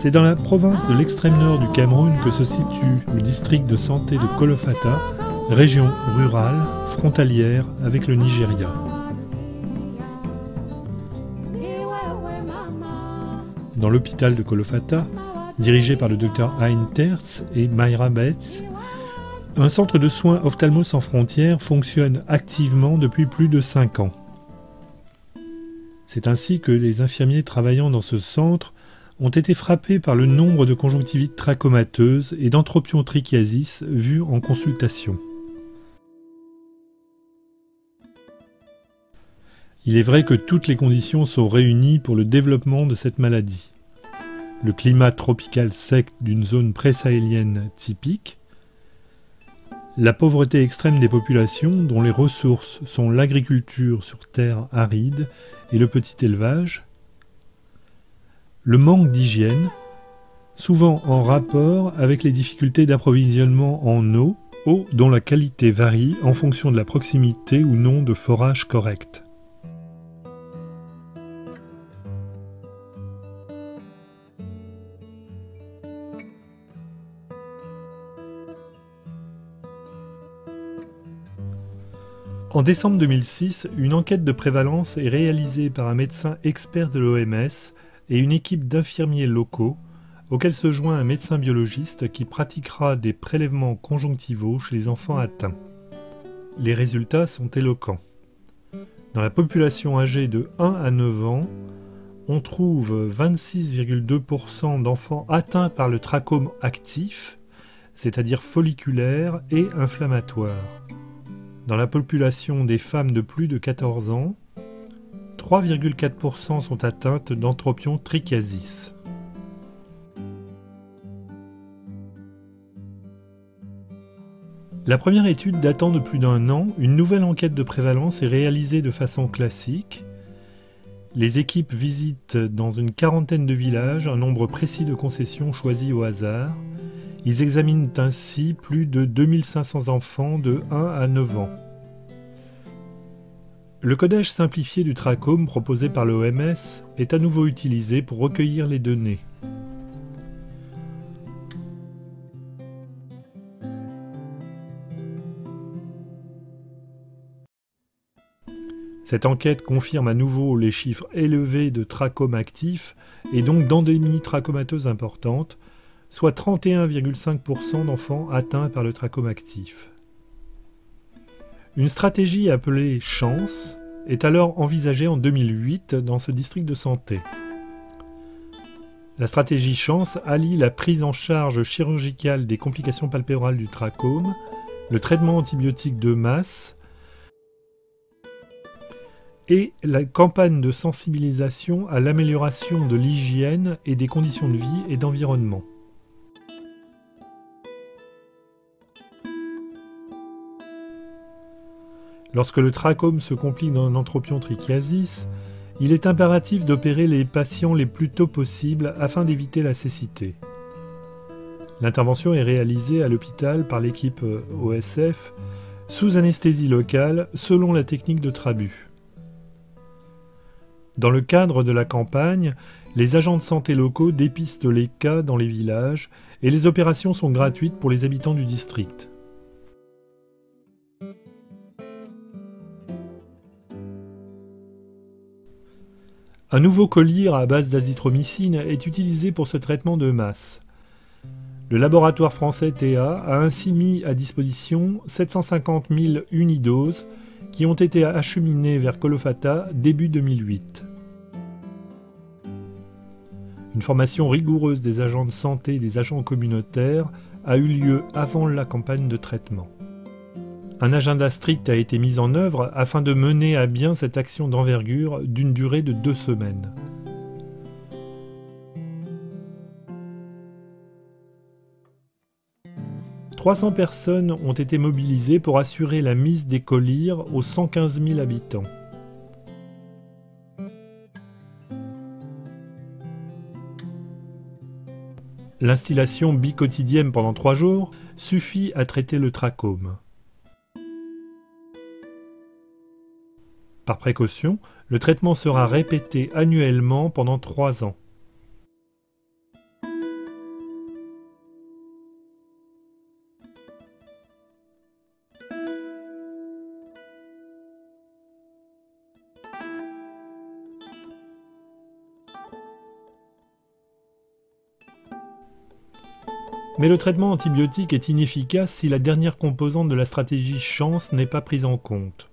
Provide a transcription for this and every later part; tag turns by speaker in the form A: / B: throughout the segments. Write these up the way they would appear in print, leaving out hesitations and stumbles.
A: C'est dans la province de l'extrême nord du Cameroun que se situe le district de santé de Kolofata, région rurale, frontalière avec le Nigeria. Dans l'hôpital de Kolofata, dirigé par le docteur Hein Tertz et Mayra Betts, un centre de soins Ophtalmo sans frontières fonctionne activement depuis plus de 5 ans. C'est ainsi que les infirmiers travaillant dans ce centre ont été frappés par le nombre de conjonctivites trachomateuses et d'anthropion-trichiasis vues en consultation. Il est vrai que toutes les conditions sont réunies pour le développement de cette maladie. Le climat tropical sec d'une zone pré-sahélienne typique, la pauvreté extrême des populations dont les ressources sont l'agriculture sur terre aride et le petit élevage, le manque d'hygiène, souvent en rapport avec les difficultés d'approvisionnement en eau dont la qualité varie en fonction de la proximité ou non de forage correct. En décembre 2006, une enquête de prévalence est réalisée par un médecin expert de l'OMS et une équipe d'infirmiers locaux, auquel se joint un médecin biologiste qui pratiquera des prélèvements conjonctivaux chez les enfants atteints. Les résultats sont éloquents. Dans la population âgée de 1 à 9 ans, on trouve 26,2% d'enfants atteints par le trachome actif, c'est-à-dire folliculaire et inflammatoire. Dans la population des femmes de plus de 14 ans, 3,4% sont atteintes d'anthropion-trichiasis. La première étude datant de plus d'1 an, une nouvelle enquête de prévalence est réalisée de façon classique. Les équipes visitent dans une quarantaine de villages un nombre précis de concessions choisies au hasard. Ils examinent ainsi plus de 2500 enfants de 1 à 9 ans. Le codage simplifié du trachome proposé par l'OMS est à nouveau utilisé pour recueillir les données. Cette enquête confirme à nouveau les chiffres élevés de trachome actif et donc d'endémies trachomateuses importantes, soit 31,5% d'enfants atteints par le trachome actif. Une stratégie appelée Chance est alors envisagée en 2008 dans ce district de santé. La stratégie Chance allie la prise en charge chirurgicale des complications palpébrales du trachome, le traitement antibiotique de masse et la campagne de sensibilisation à l'amélioration de l'hygiène et des conditions de vie et d'environnement. Lorsque le trachome se complique dans un anthropion-trichiasis, il est impératif d'opérer les patients les plus tôt possible afin d'éviter la cécité. L'intervention est réalisée à l'hôpital par l'équipe OSF sous anesthésie locale selon la technique de Trabut. Dans le cadre de la campagne, les agents de santé locaux dépistent les cas dans les villages et les opérations sont gratuites pour les habitants du district. Un nouveau collyre à base d'azithromycine est utilisé pour ce traitement de masse. Le laboratoire français Théa a ainsi mis à disposition 750 000 unidoses qui ont été acheminées vers Kolofata début 2008. Une formation rigoureuse des agents de santé et des agents communautaires a eu lieu avant la campagne de traitement. Un agenda strict a été mis en œuvre afin de mener à bien cette action d'envergure d'une durée de 2 semaines. 300 personnes ont été mobilisées pour assurer la mise des collyres aux 115 000 habitants. L'instillation biquotidienne pendant 3 jours suffit à traiter le trachome. Par précaution, le traitement sera répété annuellement pendant 3 ans. Mais le traitement antibiotique est inefficace si la dernière composante de la stratégie chance n'est pas prise en compte.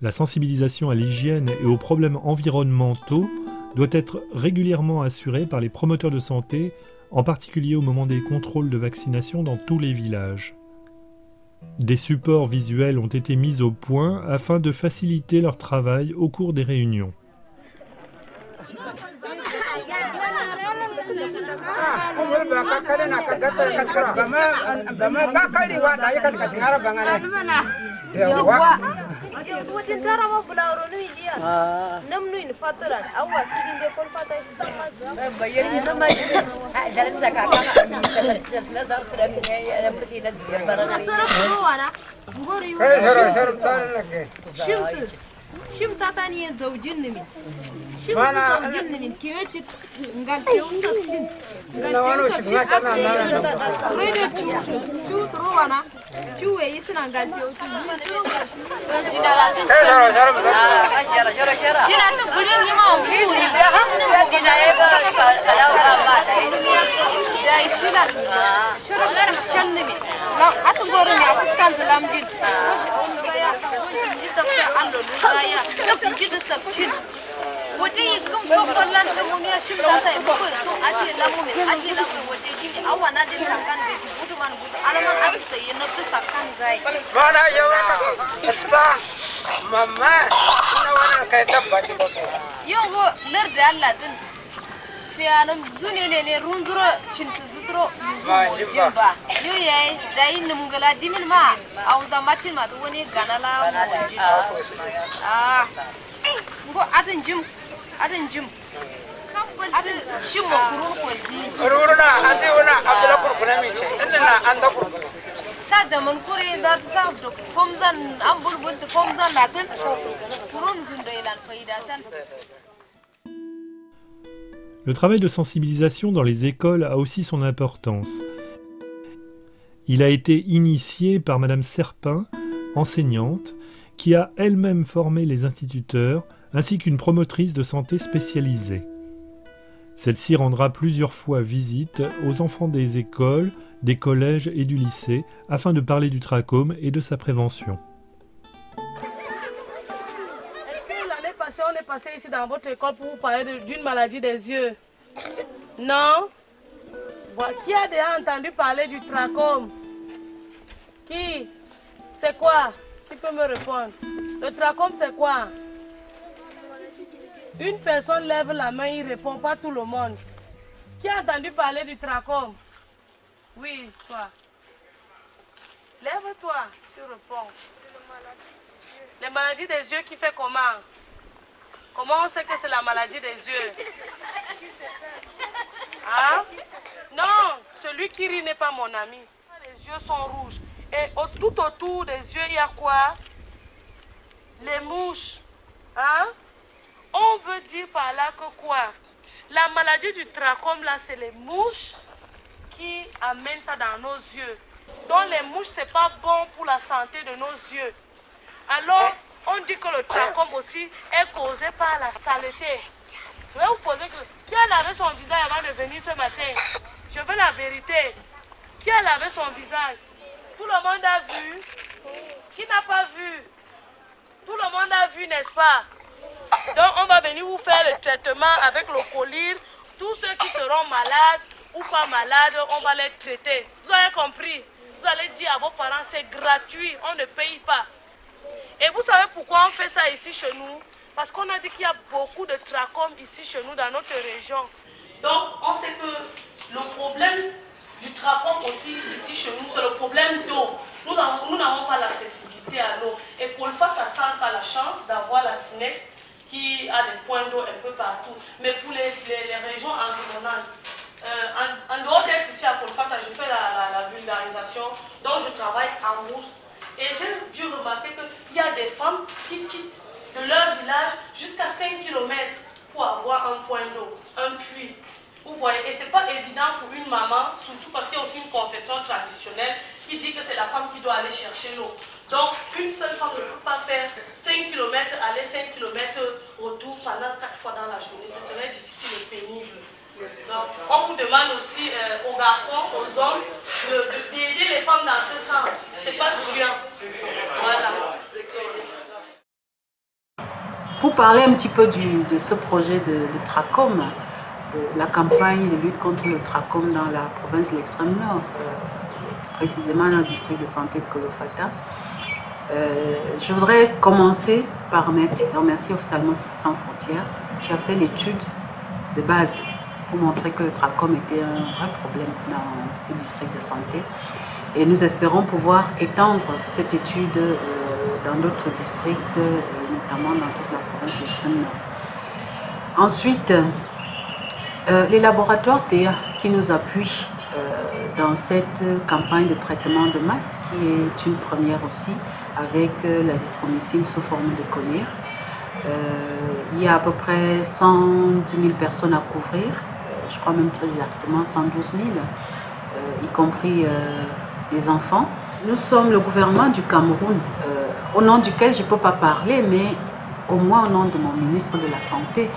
A: La sensibilisation à l'hygiène et aux problèmes environnementaux doit être régulièrement assurée par les promoteurs de santé, en particulier au moment des contrôles de vaccination dans tous les villages. Des supports visuels ont été mis au point afin de faciliter leur travail au cours des réunions.
B: شم تاتاني زوجين من شم زوجين من كيف قال تيوسك شن قال تيوسك شن ريد شو ترونا شو يسنا قال تيوسك جينا تقولين لما أقولي دينا يبغى داي شلا شرب شنمي لا أتقولي يا فسكان زلام جد في عالم زوني لين رونزرو شنتزترو جنبا يو ياي داين نمغلا ديمن ما أو زماتين ما توني غنالا موجين نقول أدن جم أدن شو مكرون كودي
C: رونا أنتي ونا أبلا كركنا ميشة إننا أنت كركنا
B: ساده من كوري زاد سافدو فمزان أمبول بولت فمزان لكن كرون زنديلان فايداتن.
A: Le travail de sensibilisation dans les écoles a aussi son importance. Il a été initié par Madame Serpin, enseignante, qui a elle-même formé les instituteurs, ainsi qu'une promotrice de santé spécialisée. Celle-ci rendra plusieurs fois visite aux enfants des écoles, des collèges et du lycée, afin de parler du trachome et de sa prévention.
D: On est passé ici dans votre école pour vous parler d'une maladie des yeux. Non? Qui a déjà entendu parler du trachome? Qui? C'est quoi? Qui peut me répondre? Le trachome, c'est quoi? Une personne lève la main, il répond, pas tout le monde. Qui a entendu parler du trachome? Oui, toi. Lève-toi, tu réponds. Les maladies des yeux qui fait comment? Comment on sait que c'est la maladie des yeux? Hein? Non, celui qui rit n'est pas mon ami. Les yeux sont rouges. Et tout autour des yeux, il y a quoi? Les mouches. Hein? On veut dire par là que quoi? La maladie du trachome, là, c'est les mouches qui amènent ça dans nos yeux. Donc les mouches, c'est pas bon pour la santé de nos yeux. Alors, on dit que le trachome aussi est causé par la saleté. Je vais vous poser que qui a lavé son visage avant de venir ce matin? Je veux la vérité. Qui a lavé son visage? Tout le monde a vu. Qui n'a pas vu? Tout le monde a vu, n'est-ce pas? Donc on va venir vous faire le traitement avec le collyre. Tous ceux qui seront malades ou pas malades, on va les traiter. Vous avez compris? Vous allez dire à vos parents, c'est gratuit, on ne paye pas. Et vous savez pourquoi on fait ça ici chez nous? Parce qu'on a dit qu'il y a beaucoup de trachome ici chez nous dans notre région. Donc on sait que le problème du trachome aussi ici chez nous, c'est le problème d'eau. Nous n'avons pas l'accessibilité à l'eau. Et Colfata Centre a la chance d'avoir la SNEC qui a des points d'eau un peu partout. Mais pour les régions environnantes, en dehors d'être ici à Colfata, je fais la vulgarisation, donc je travaille en brousse. Et j'ai dû remarquer qu'il y a des femmes qui quittent de leur village jusqu'à 5 km pour avoir un point d'eau, un puits. Vous voyez, et ce n'est pas évident pour une maman, surtout parce qu'il y a aussi une conception traditionnelle qui dit que c'est la femme qui doit aller chercher l'eau. Donc, une seule femme ne peut pas faire 5 km aller, 5 km retour pendant 4 fois dans la journée. Ce serait difficile et pénible. Donc, on vous demande aussi aux garçons, aux hommes, d'aider les femmes dans ce sens. Ce n'est pas dur. Voilà.
E: Pour parler un petit peu de ce projet de trachome, de la campagne de lutte contre le trachome dans la province de l'extrême nord, précisément dans le district de santé de Kolofata, je voudrais commencer par remercier Ophtalmos Sans Frontières qui a fait l'étude de base pour montrer que le trachome était un vrai problème dans ce district de santé. Et nous espérons pouvoir étendre cette étude dans d'autres districts, notamment dans toute la province de l'extrême nord. Ensuite, les laboratoires TEA qui nous appuient dans cette campagne de traitement de masse, qui est une première aussi, avec l'azithromycine sous forme de collyre. Il y a à peu près 110 000 personnes à couvrir, je crois même très exactement 112 000, y compris des enfants. Nous sommes le gouvernement du Cameroun, au nom duquel je ne peux pas parler, mais au moins au nom de mon ministre de la Santé.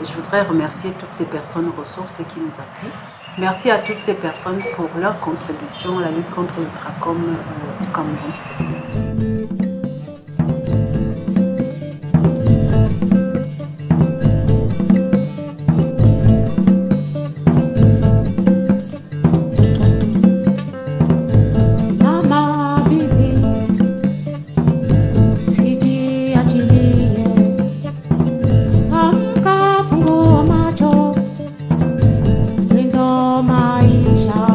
E: Je voudrais remercier toutes ces personnes ressources qui nous appuient. Merci à toutes ces personnes pour leur contribution à la lutte contre le trachome au Cameroun.
F: Maisha